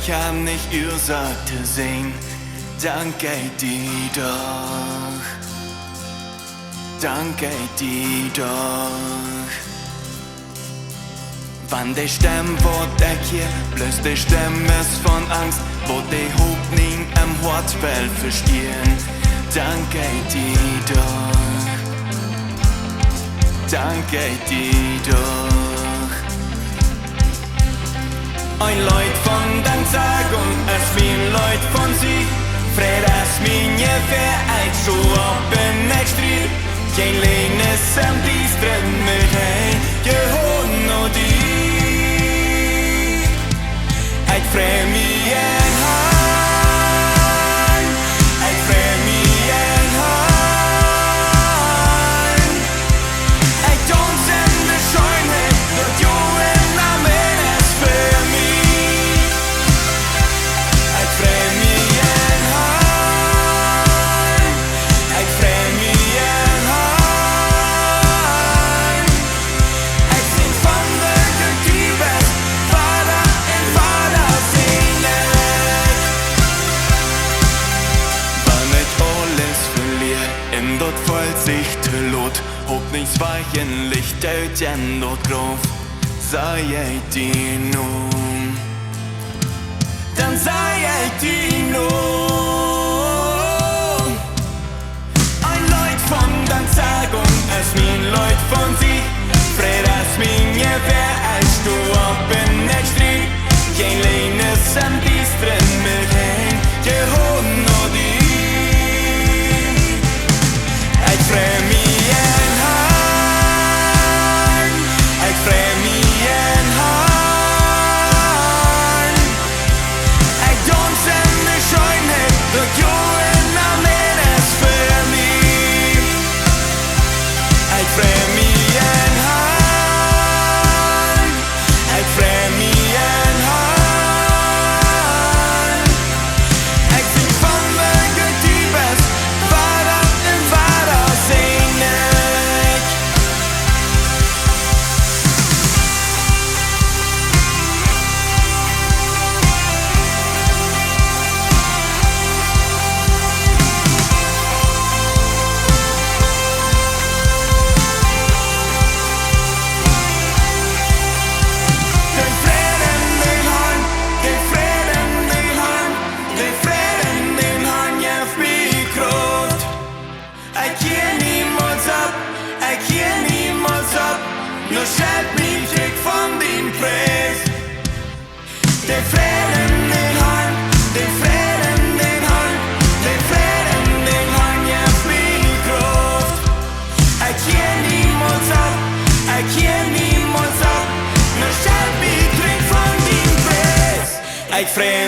kan nicht Ursache sehen, danke dir doch, danke dir doch. Wann die Stimme wird hier, bloß die Stimme ist von Angst, wo die Hoffnung am Herzfeld verstehen, danke dir doch, danke dir doch. Ein Leut von Danksagung, es wie ein Leut von sie. Fred as minje vereid, så oppen jeg stryk. Jeg lener som de strømmer hei, gjør hånd og dyr. Et frem i en hand, et frem i en hand. Et dansende skjønhet, når jorden er menes for mig. Et frem i en hand, et frem i en hand. Et sind von der Kulturbest, Vater en Vater sinnet. Wann ich alles verlier, in dort voll sich til lot, hopp nichts weichen Licht ut igjen dort grov, sa jeg dir nå. Dan sa jeg dir nå. Ein Leut von Danksagung, es min Leut von sie. Fred as minje vereist, du oppen jeg stryk. Jeg lener som de strømmer hei, gjør hånd og dyr. Et frem i en hand, et frem i en hand. Et dansende skjønhet, når jorden er menes for mig. Et frem i en hand, et frem i en hand. Et sind von der Kulturbest, Vater en Vater sinnet. Den freden den han, den freden den han, den freden den han gjev mig kraft. Jeg giver niemals ab, jeg giver niemals ab, nur schalt mich weg von din Preis. Den freden den han, den freden den han, den freden den han gjev mig kraft. Jeg giver niemals ab, jeg giver niemals ab, nur schalt mich weg von din Preis. Jeg freden